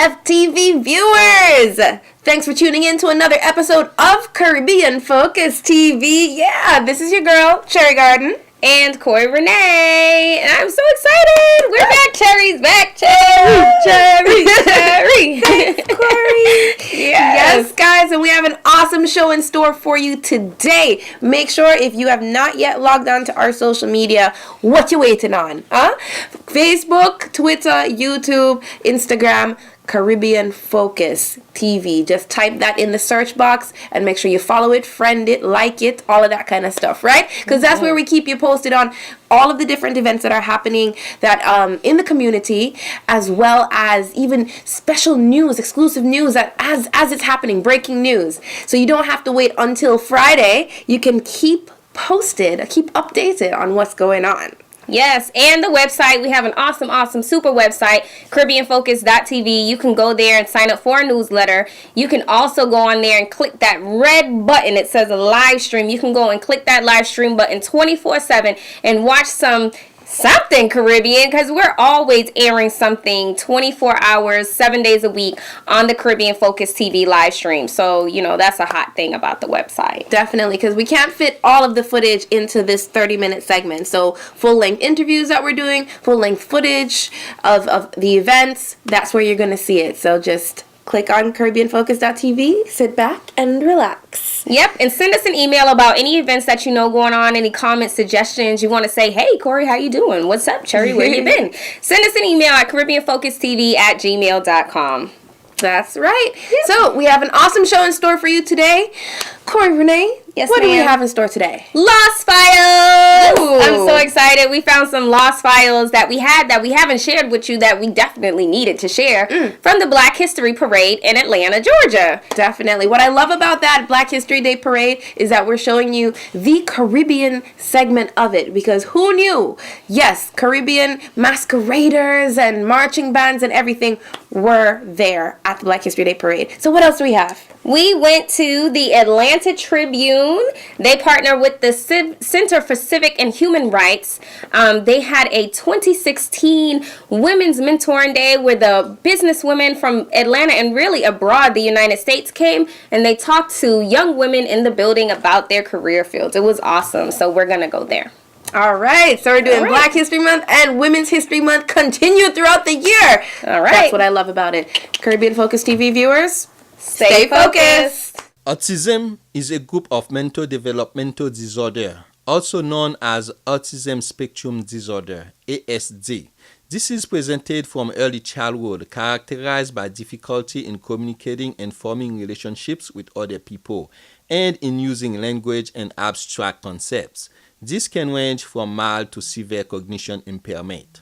FTV viewers! Thanks for tuning in to another episode of Caribbean Focus TV. Yeah, this is your girl, Cherry Garden. And Corey Renee. And I'm so excited. We're back. Cherry's back. Cherry. Thanks, Corey. Yes, guys. And we have an awesome show in store for you today. Make sure if you have not yet logged on to our social media, what you waiting on? Facebook, Twitter, YouTube, Instagram, Caribbean Focus TV. Just type that in the search box and make sure you follow it, friend it, like it, all of that kind of stuff, right? Because that's where we keep you posted on all of the different events that are happening that in the community, as well as even special news, exclusive news that as it's happening, breaking news. So you don't have to wait until Friday. You can keep posted, keep updated on what's going on. Yes, and the website, we have an awesome, super website, CaribbeanFocus.tv. You can go there and sign up for a newsletter. You can also go on there and click that red button. It says live stream. You can go and click that live stream button 24/7 and watch something Caribbean, because we're always airing something 24 hours, 7 days a week on the Caribbean Focus TV live stream. So, that's a hot thing about the website. Definitely, because we can't fit all of the footage into this 30-minute segment. So full-length interviews that we're doing, full-length footage of the events, that's where you're going to see it. So just click on CaribbeanFocus.tv, sit back, and relax. Yep, and send us an email about any events that you know going on, any comments, suggestions. You want to say, hey, Corey, how you doing? What's up, Cherry? Where you been? Send us an email at CaribbeanFocusTV@gmail.com. That's right. Yep. So we have an awesome show in store for you today. Corey Renee, yes, what do we have in store today? Lost Files! Ooh. I'm so excited. We found some Lost Files that we haven't shared with you that we definitely needed to share from the Black History Parade in Atlanta, Georgia. Definitely. What I love about that Black History Day Parade is that we're showing you the Caribbean segment of it, because who knew? Yes, Caribbean masqueraders and marching bands and everything were there at the Black History Day Parade. So what else do we have? We went to the Atlanta Tribune. They partner with the Center for Civic and Human Rights. They had a 2016 Women's Mentoring Day where the businesswomen from Atlanta and really abroad, the United States, came and they talked to young women in the building about their career fields. It was awesome. So we're going to go there. All right, so we're doing Black History Month and Women's History Month continue throughout the year. All right. That's what I love about it. Caribbean Focus TV viewers, stay focused. Autism is a group of mental developmental disorder, also known as Autism Spectrum Disorder, ASD. This is presented from early childhood, characterized by difficulty in communicating and forming relationships with other people, and in using language and abstract concepts. This can range from mild to severe cognition impairment.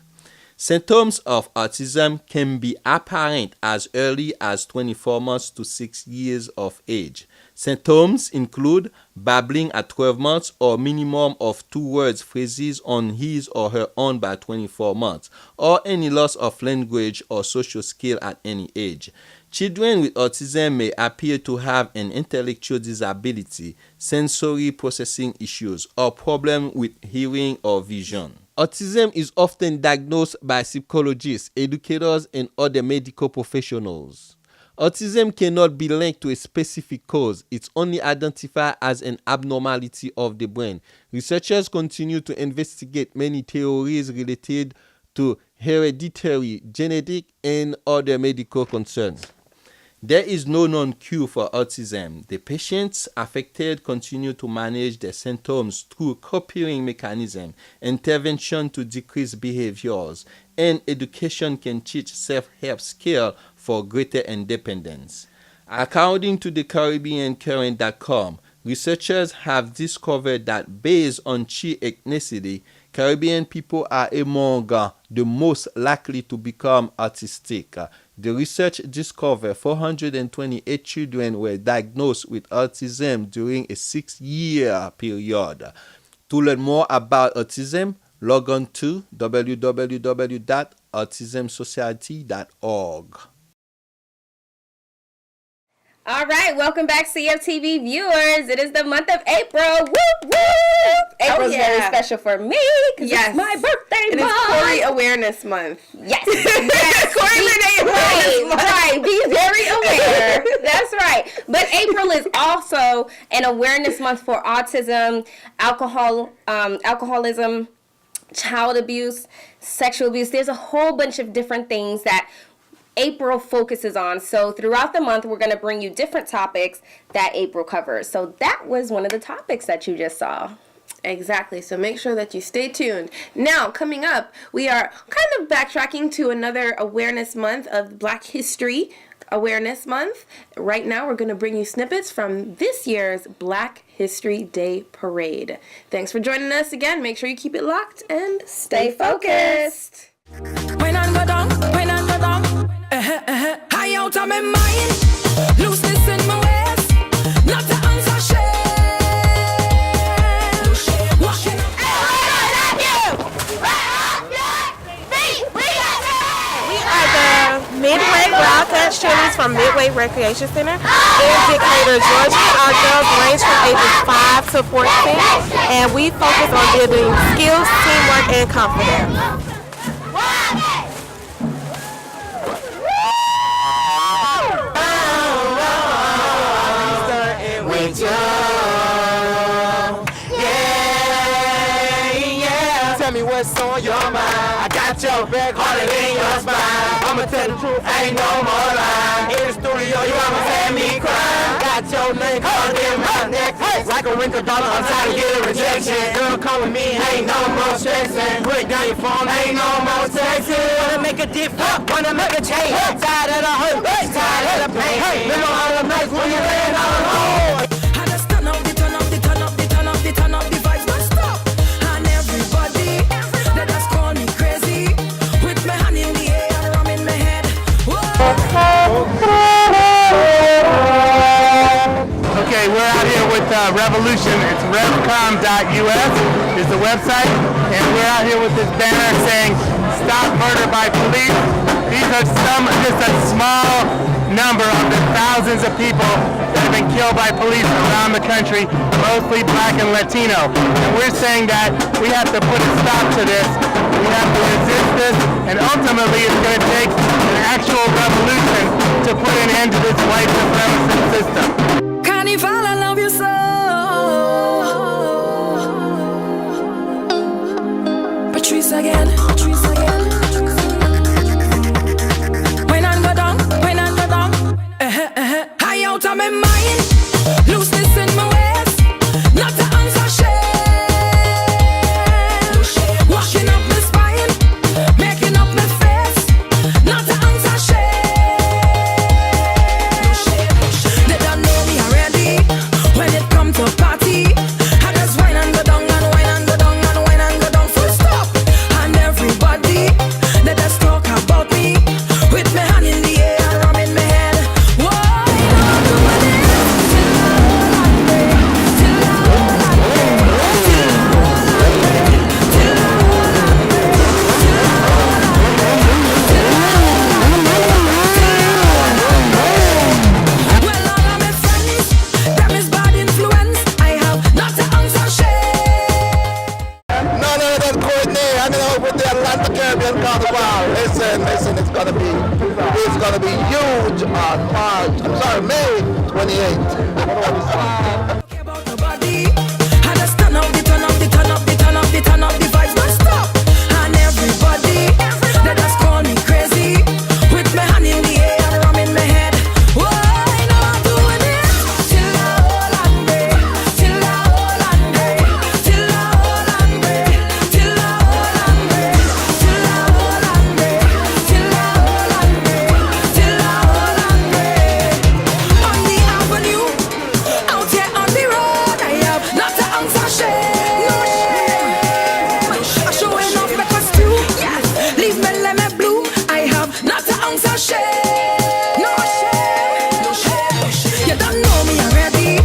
Symptoms of autism can be apparent as early as 24 months to 6 years of age. Symptoms include babbling at 12 months or minimum of 2 words phrases on his or her own by 24 months, or any loss of language or social skill at any age. Children with autism may appear to have an intellectual disability, sensory processing issues, or problem with hearing or vision. Autism is often diagnosed by psychologists, educators, and other medical professionals. Autism cannot be linked to a specific cause. It's only identified as an abnormality of the brain. Researchers continue to investigate many theories related to hereditary, genetic, and other medical concerns. There is no known cure for autism. The patients affected continue to manage their symptoms through coping mechanisms, intervention to decrease behaviors, and education can teach self-help skills for greater independence. According to the CaribbeanCurrent.com, researchers have discovered that based on chi ethnicity, Caribbean people are among the most likely to become autistic. The research discovered 428 children were diagnosed with autism during a 6-year period. To learn more about autism, log on to www.autismsociety.org. All right, welcome back, CFTV viewers. It is the month of April. Whoop, whoop. April's very special for me because it's my birthday month. It's Corey Awareness Month. Yes. Corey Awareness Month. Right. Be very aware. That's right. But April is also an awareness month for autism, alcoholism, child abuse, sexual abuse. There's a whole bunch of different things that April focuses on. So throughout the month, we're going to bring you different topics that April covers. So that was one of the topics that you just saw. Exactly. So make sure that you stay tuned. Now, coming up, we are kind of backtracking to another awareness month of Black History Awareness Month. Right now, we're going to bring you snippets from this year's Black History Day Parade. Thanks for joining us again. Make sure you keep it locked and stay focused. When I go down, high out of my mind, looseness in my waist, not to answer shame. Walking up. We are the Midway Wildcat Cheerleaders from Midway Recreation Center in Decatur, Georgia. Our girls range from ages 5 to 14, and we focus on building skills, teamwork, and confidence. Tell me what's on your mind. I got your back harder than your spine. I'ma tell the truth, ain't no more lying. In the studio, you almost had me crying. Got your name called in my neck, like a wrinkled dollar. I'm tired of getting rejection. Girl, come with me, ain't no more stressing. Put down your phone, ain't no more texting. Wanna make a difference, wanna make a change. Tired of the hurt, tired of the pain. Remember all the nights when you ran all alone. I just turn up the vibes, don't stop. And everybody, they just call me crazy. With my hand in the air, rum in my head. Okay, we're out here with Revolution. It's revcom.us is the website, and we're out here with this banner saying "Stop Murder by Police." These are just a small number of the thousands of people that have been killed by police around the country, mostly Black and Latino. And we're saying that we have to put a stop to this. We have to resist this, and ultimately it's going to take an actual revolution to put an end to this white supremacist system. Carnival, I love you so. Patrice again. When I go down, high out of my mind, looseness in my waist, not to answer shame. Washing up my spine, making up my face, not to answer shame. They don't know me already. When it comes to party, I just whine and go down and whine and go down and whine and go down. Full stop. And everybody, they just talk about me with my hand in the air, rum in my head. Whoa, well, all of my friends, them is bad influence. I have not to answer shame. No, coordinate. I'm with the Atlanta Tribune Carnival. Listen, it's gonna be huge on May 28th. Care about nobody. I just turn up the vibes, don't stop. And everybody, they just call me crazy. With my hand in the air, rum in my head. Whoa, I know I'm doing it. Till I hold on, babe. Till I hold on, babe. Till I hold on, babe. Till I hold on, babe. Till I hold on, babe. Till I hold on, babe. Till I hold on, babe. On the avenue, out here on the road, I have not to answer shame. No shame. I'm showing off my costume. Yes, leave me, let me bloom. I have not to answer shame. No shame. You don't know me already.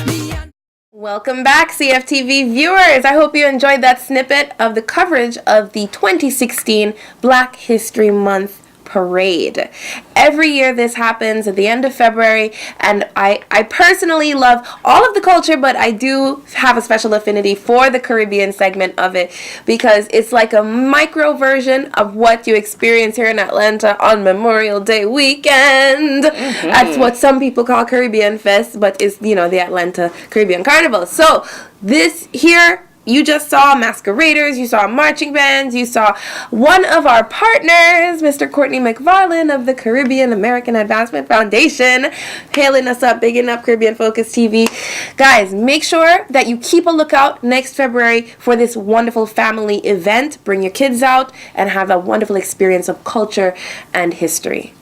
Me and Welcome back, CFTV viewers. I hope you enjoyed that snippet of the coverage of the 2016 Black History Month Parade. Every year this happens at the end of February, and I personally love all of the culture, but I do have a special affinity for the Caribbean segment of it because it's like a micro version of what you experience here in Atlanta on Memorial Day weekend. That's what some people call Caribbean Fest, but it's, you know, the Atlanta Caribbean Carnival. So this here, you just saw masqueraders, you saw marching bands, you saw one of our partners, Mr. Courtney McFarlane of the Caribbean American Advancement Foundation, hailing us up, bigging up Caribbean Focus TV. Guys, make sure that you keep a lookout next February for this wonderful family event. Bring your kids out and have a wonderful experience of culture and history.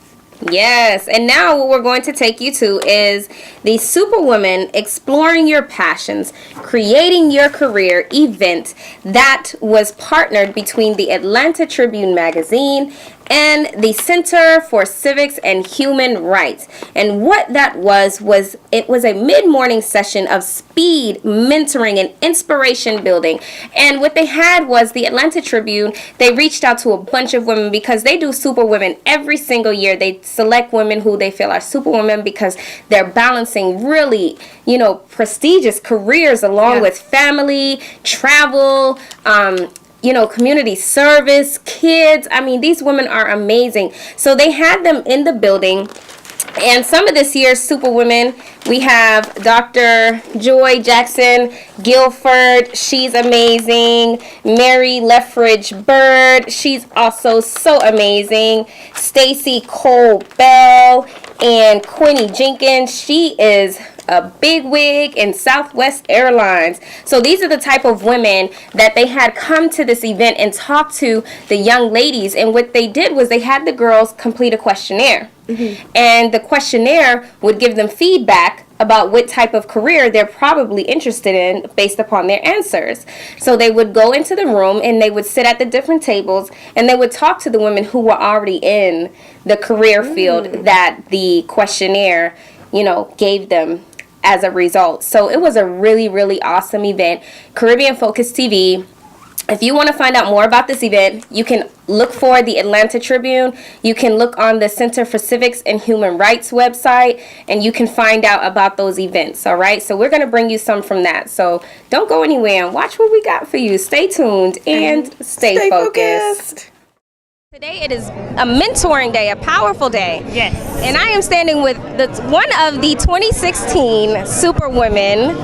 Yes, and now what we're going to take you to is the Superwoman Exploring Your Passions, Creating Your Career event that was partnered between the Atlanta Tribune magazine and the Center for Civics and Human Rights. And what that was it was a mid-morning session of speed, mentoring, and inspiration building. And what they had was the Atlanta Tribune, they reached out to a bunch of women because they do Superwomen every single year. They select women who they feel are Superwomen because they're balancing really, you know, prestigious careers along with family, travel, you know, community service, kids. I mean, these women are amazing. So they had them in the building. And some of this year's Superwomen, we have Dr. Joy Jackson Guilford. She's amazing. Mary Lethbridge Bird. She's also so amazing. Stacy Cole Bell and Quinny Jenkins. She is a big wig in Southwest Airlines. So these are the type of women that they had come to this event and talk to the young ladies. And what they did was they had the girls complete a questionnaire. And the questionnaire would give them feedback about what type of career they're probably interested in based upon their answers. So they would go into the room and they would sit at the different tables and they would talk to the women who were already in the career field that the questionnaire, you know, gave them as a result. So it was a really, really awesome event. Caribbean Focus TV. If you want to find out more about this event, you can look for the Atlanta Tribune. You can look on the Center for Civics and Human Rights website, and you can find out about those events, all right? So we're going to bring you some from that. So don't go anywhere and watch what we got for you. Stay tuned and stay focused. Today it is a mentoring day, a powerful day. Yes. And I am standing with one of the 2016 Superwomen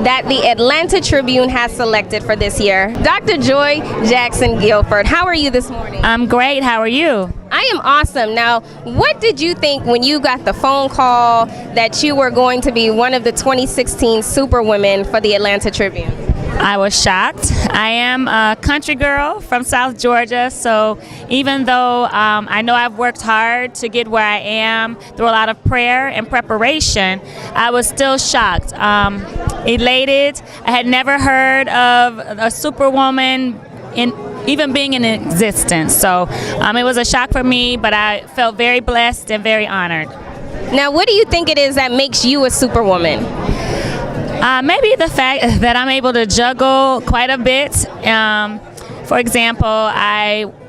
that the Atlanta Tribune has selected for this year, Dr. Joy Jackson Guilford. How are you this morning? I'm great. How are you? I am awesome. Now, what did you think when you got the phone call that you were going to be one of the 2016 Superwomen for the Atlanta Tribune? I was shocked. I am a country girl from South Georgia, so even though I know I've worked hard to get where I am through a lot of prayer and preparation, I was still shocked, elated. I had never heard of a Superwoman even being in existence, so it was a shock for me, but I felt very blessed and very honored. Now, what do you think it is that makes you a Superwoman? Maybe the fact that I'm able to juggle quite a bit. For example,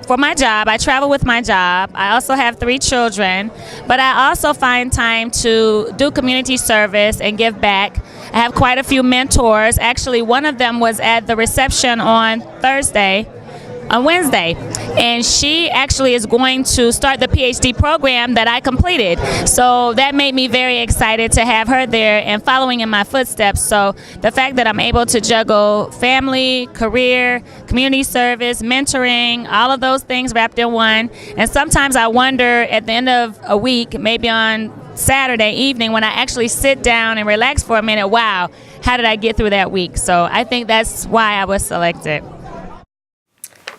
for my job, I travel with my job. I also have 3 children, but I also find time to do community service and give back. I have quite a few mentors. Actually, one of them was at the reception on Wednesday, and she actually is going to start the PhD program that I completed. So that made me very excited to have her there and following in my footsteps. So the fact that I'm able to juggle family, career, community service, mentoring, all of those things wrapped in one. And sometimes I wonder at the end of a week, maybe on Saturday evening, when I actually sit down and relax for a minute, wow, how did I get through that week? So I think that's why I was selected.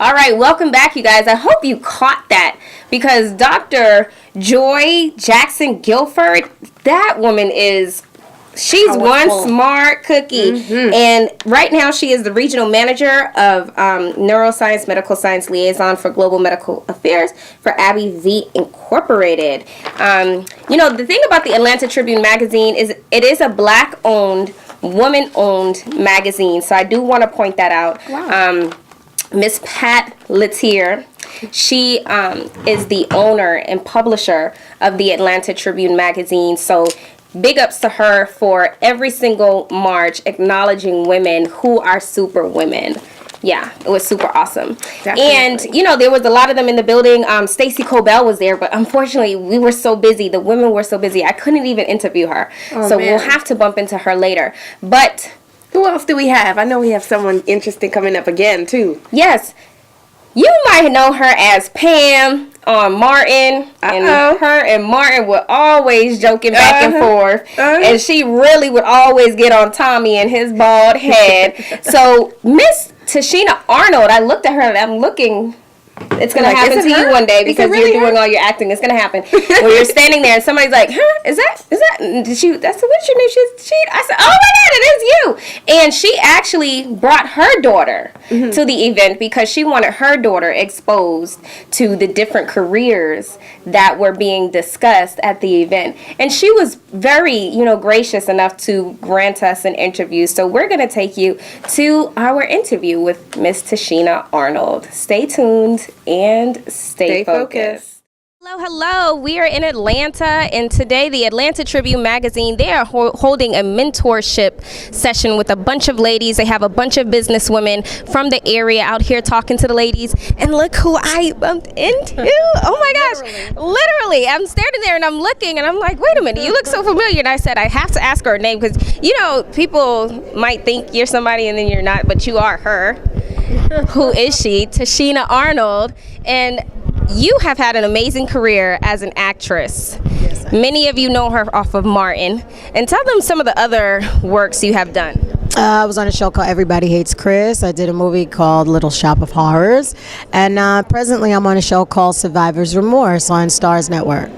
All right, welcome back, you guys. I hope you caught that because Dr. Joy Jackson Guilford, that woman she's one smart cookie. And right now she is the regional manager of neuroscience, medical science liaison for global medical affairs for Abbey V Incorporated. You know, the thing about the Atlanta Tribune magazine is it is a Black-owned, woman-owned magazine. So I do want to point that out. Wow. Miss Pat Letier. She is the owner and publisher of the Atlanta Tribune magazine. So big ups to her for every single March acknowledging women who are superwomen. Yeah, it was super awesome. Definitely. And, you know, there was a lot of them in the building. Stacey Cobell was there, but unfortunately, we were so busy. The women were so busy. I couldn't even interview her. Oh, so man. we'll have to bump into her later. But Who else do we have? I know we have someone interesting coming up again, too. yes, you might know her as Pam on Martin. And her and Martin were always joking back and forth. And she really would always get on Tommy and his bald head. So Miss Tashina Arnold, I looked at her and I'm looking. It's going to happen to you one day because you're doing all your acting. It's going to happen. When you're standing there and somebody's like, huh, is that, what's your name? I said, oh my God, it is you. And she actually brought her daughter to the event because she wanted her daughter exposed to the different careers that were being discussed at the event. And she was very, gracious enough to grant us an interview. So we're going to take you to our interview with Miss Tashina Arnold. Stay tuned and stay focused. Hello. We are in Atlanta, and today the Atlanta Tribune magazine, they are holding a mentorship session with a bunch of ladies. They have a bunch of businesswomen from the area out here talking to the ladies, and look who I bumped into. Oh my gosh. Literally. I'm standing there and I'm looking and I'm like, wait a minute, you look so familiar. And I said, I have to ask her name because, people might think you're somebody and then you're not, but you are her. Who is she? Tashina Arnold. And you have had an amazing career as an actress. Yes, many of you know her off of Martin. And tell them some of the other works you have done. I was on a show called Everybody Hates Chris. I did a movie called Little Shop of Horrors. And presently I'm on a show called Survivor's Remorse on Starz Network.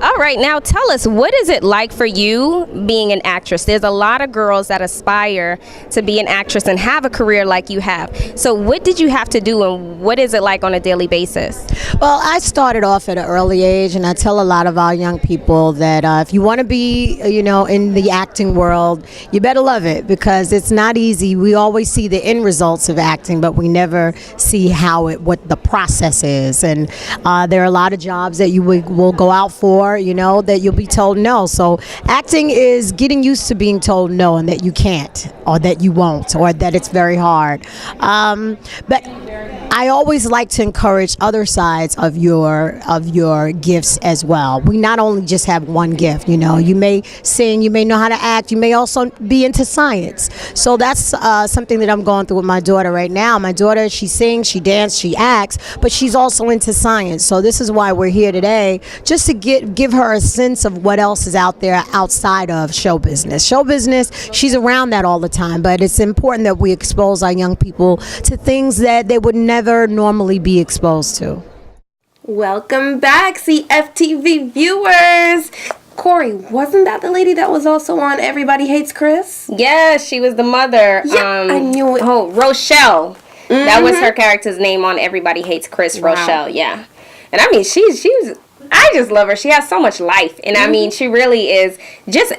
All right, now tell us, what is it like for you being an actress? There's a lot of girls that aspire to be an actress and have a career like you have. So what did you have to do and what is it like on a daily basis? Well, I started off at an early age, and I tell a lot of our young people that if you want to be, in the acting world, you better love it because it's not easy. We always see the end results of acting, but we never see what the process is. And there are a lot of jobs that you will go out for, that you'll be told no. So acting is getting used to being told no and that you can't or that you won't or that it's very hard. But I always like to encourage other sides of your gifts as well. We not only just have one gift, you may sing, you may know how to act, you may also be into science. So that's something that I'm going through with my daughter right now. My daughter, she sings, she dances, she acts, but she's also into science. So this is why we're here today, just to give her a sense of what else is out there outside of show business. Show business, she's around that all the time, but it's important that we expose our young people to things that they would never normally be exposed to. Welcome back, CFTV viewers. Corey, wasn't that the lady that was also on Everybody Hates Chris? Yeah, she was the mother. Yeah, I knew it. Oh, Rochelle. Mm-hmm. That was her character's name on Everybody Hates Chris, wow. Rochelle, yeah. And I mean, she's I just love her. She has so much life. And I mean, she really is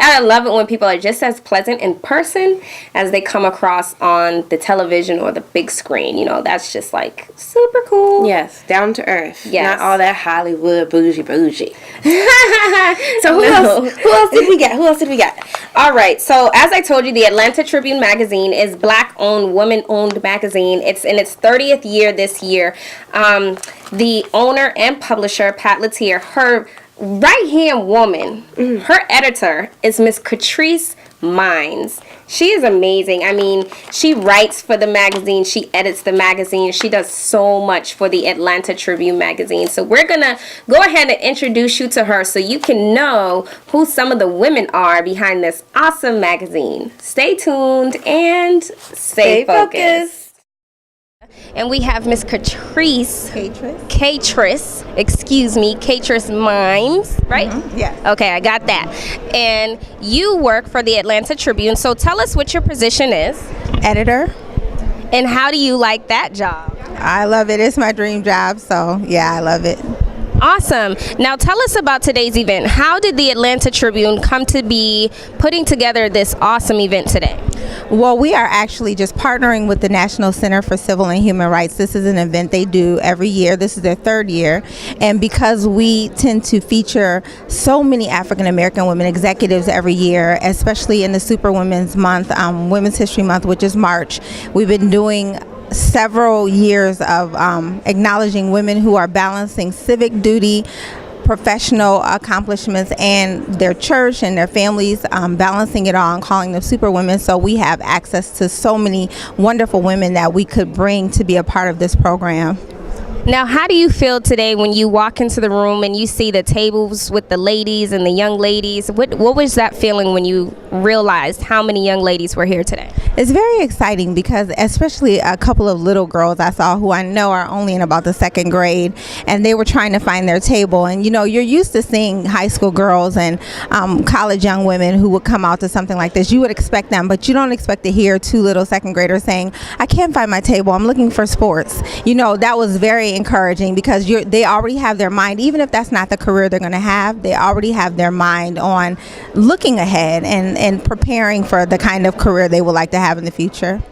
I love it when people are just as pleasant in person as they come across on the television or the big screen. That's just like super cool. Yes, down to earth. Yes. Not all that Hollywood bougie. So who else did we get? All right. So as I told you, the Atlanta Tribune magazine is Black-owned, woman-owned magazine. It's in its 30th year this year. The owner and publisher, Pat Letier, her right-hand woman, her editor is Miss Catrice Mines. She is amazing. I mean, she writes for the magazine. She edits the magazine. She does so much for the Atlanta Tribune magazine. So we're going to go ahead and introduce you to her so you can know who some of the women are behind this awesome magazine. Stay tuned and stay focused. And we have Miss Catrice Mines, right? Mm-hmm. Yes. Okay, I got that. And you work for the Atlanta Tribune, so tell us what your position is. Editor. And how do you like that job? I love it. It's my dream job, so yeah, I love it. Awesome. Now tell us about today's event. How did the Atlanta Tribune come to be putting together this awesome event today? Well, we are actually just partnering with the National Center for Civil and Human Rights. This is an event they do every year. This is their third year. And because we tend to feature so many African American women executives every year, especially in the Superwomen's Month, Women's History Month, which is March, we've been doing several years of acknowledging women who are balancing civic duty, professional accomplishments, and their church and their families, balancing it all and calling them Superwomen. So we have access to so many wonderful women that we could bring to be a part of this program. Now, how do you feel today when you walk into the room and you see the tables with the ladies and the young ladies? What was that feeling when you realized how many young ladies were here today? It's very exciting because especially a couple of little girls I saw who I know are only in about the second grade, and they were trying to find their table. And you know, you're used to seeing high school girls and college young women who would come out to something like this. You would expect them, but you don't expect to hear two little second graders saying, "I can't find my table, I'm looking for sports." You know, that was very encouraging because they already have their mind, even if that's not the career they're going to have, they already have their mind on looking ahead and preparing for the kind of career they would like to have in the future.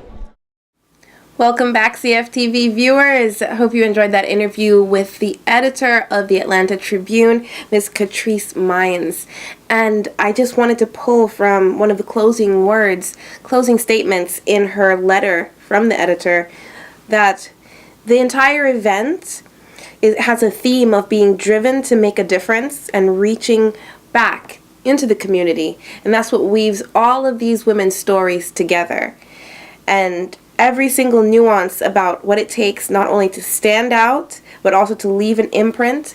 Welcome back, CFTV viewers. I hope you enjoyed that interview with the editor of the Atlanta Tribune, Ms. Catrice Mines. And I just wanted to pull from one of the closing statements in her letter from the editor, that the entire event has a theme of being driven to make a difference and reaching back into the community. And that's what weaves all of these women's stories together. And every single nuance about what it takes not only to stand out, but also to leave an imprint,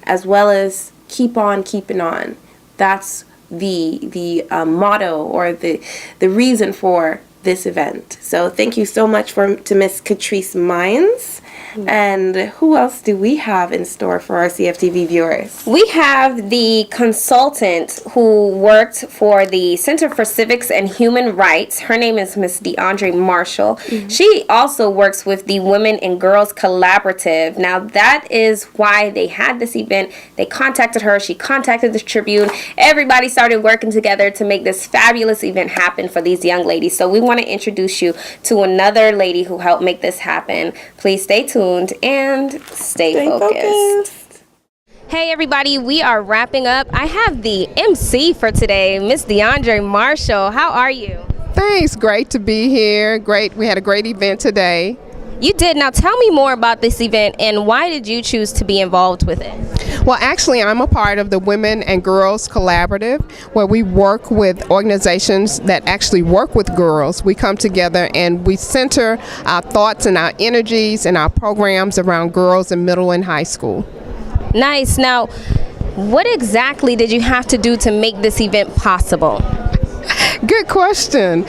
as well as keep on keeping on. That's the motto or the reason for this event. So thank you so much to Miss Catrice Mines. And who else do we have in store for our CFTV viewers? We have the consultant who worked for the Center for Civics and Human Rights. Her name is Miss DeAndre Marshall. Mm-hmm. She also works with the Women and Girls Collaborative. Now, that is why they had this event. They contacted her. She contacted the Tribune. Everybody started working together to make this fabulous event happen for these young ladies. So we want to introduce you to another lady who helped make this happen. Please stay tuned and stay focused. Hey everybody, we are wrapping up. I have the MC for today, Miss DeAndre Marshall. How are you? Thanks, great to be here. Great, we had a great event today. You did. Now tell me more about this event and why did you choose to be involved with it? Well, actually, I'm a part of the Women and Girls Collaborative, where we work with organizations that actually work with girls. We come together and we center our thoughts and our energies and our programs around girls in middle and high school. Nice. Now, what exactly did you have to do to make this event possible? Good question.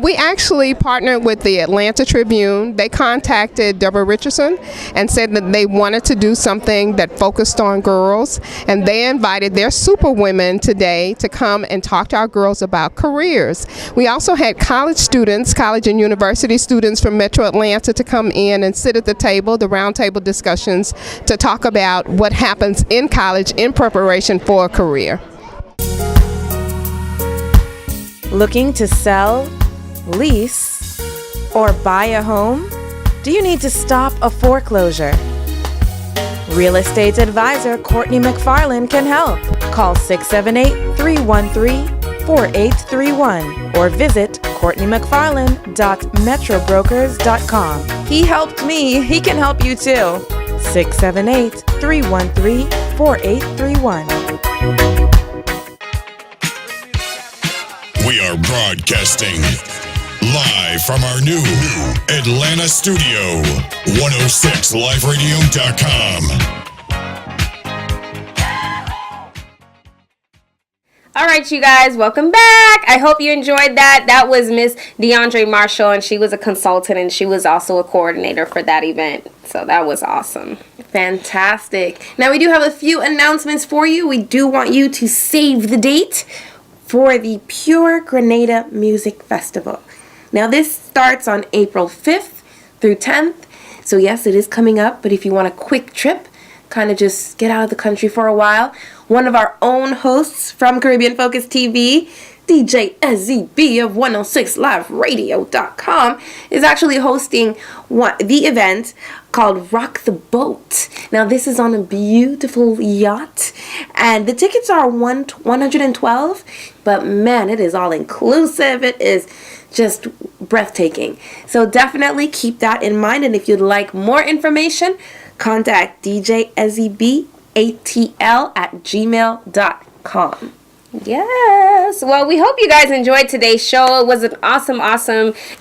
We actually partnered with the Atlanta Tribune. They contacted Deborah Richardson and said that they wanted to do something that focused on girls, and they invited their Superwomen today to come and talk to our girls about careers. We also had college students, college and university students from Metro Atlanta to come in and sit at the table, the roundtable discussions, to talk about what happens in college in preparation for a career. Looking to sell, lease, or buy a home? Do you need to stop a foreclosure? Real estate advisor Courtney McFarland can help. Call 678-313-4831 or visit CourtneyMcFarland.metrobrokers.com. He helped me, he can help you too. 678-313-4831. We are broadcasting live from our new Atlanta studio, 106liveradio.com. All right, you guys, welcome back. I hope you enjoyed that. That was Miss DeAndre Marshall, and she was a consultant, and she was also a coordinator for that event. So that was awesome. Fantastic. Now, we do have a few announcements for you. We do want you to save the date for the Pure Grenada Music Festival. Now, this starts on April 5th through 10th. So, yes, it is coming up, but if you want a quick trip, kind of just get out of the country for a while, one of our own hosts from Caribbean Focus TV, DJ SZB of 106liveradio.com is actually hosting the event called Rock the Boat. Now, this is on a beautiful yacht, and the tickets are $112, but man, it is all inclusive. It is just breathtaking. So definitely keep that in mind, and if you'd like more information, contact DJ SZBATL@gmail.com. Yes. Well, we hope you guys enjoyed today's show. It was an awesome,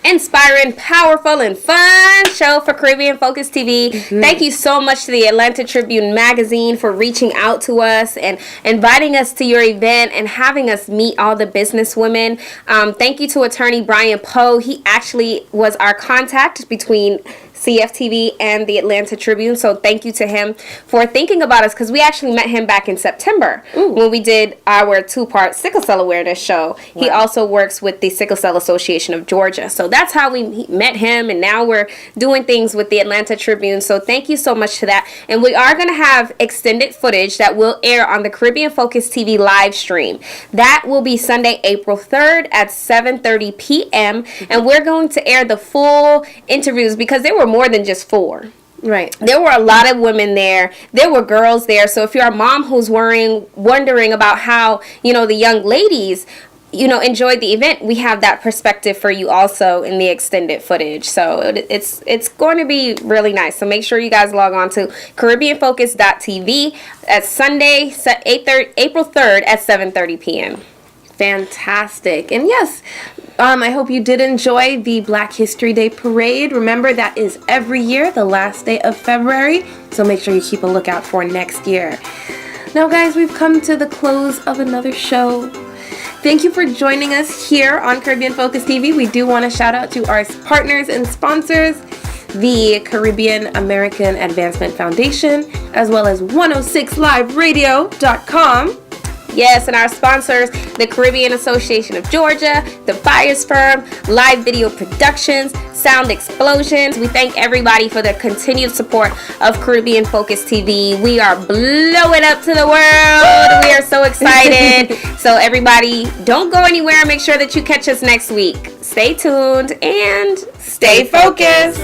inspiring, powerful, and fun show for Caribbean Focus TV. Thank you so much to the Atlanta Tribune magazine for reaching out to us and inviting us to your event and having us meet all the business women. Thank you to attorney Brian Poe. He actually was our contact between CFTV and the Atlanta Tribune, so thank you to him for thinking about us, because we actually met him back in September when we did our 2-part sickle cell awareness show. Wow. He also works with the Sickle Cell Association of Georgia, so that's how we met him, and now we're doing things with the Atlanta Tribune, so thank you so much to that. And we are going to have extended footage that will air on the Caribbean Focus TV live stream. That will be Sunday, April 3rd at 7:30 p.m., and we're going to air the full interviews, because there were more than just 4. Right. There were a lot of women there. There were girls there. So if you're a mom who's wondering about how, the young ladies, enjoyed the event, we have that perspective for you also in the extended footage. So it's going to be really nice. So make sure you guys log on to CaribbeanFocus.tv at Sunday, April 3rd at 7:30 p.m. Fantastic. And yes, I hope you did enjoy the Black History Day Parade. Remember, that is every year, the last day of February. So make sure you keep a lookout for next year. Now, guys, we've come to the close of another show. Thank you for joining us here on Caribbean Focus TV. We do want to shout out to our partners and sponsors, the Caribbean American Advancement Foundation, as well as 106liveradio.com. Yes, and our sponsors, the Caribbean Association of Georgia, the Buyers Firm, Live Video Productions, Sound Explosions. We thank everybody for the continued support of Caribbean Focus TV. We are blowing up to the world. We are so excited. So everybody, don't go anywhere. Make sure that you catch us next week. Stay tuned and stay focused.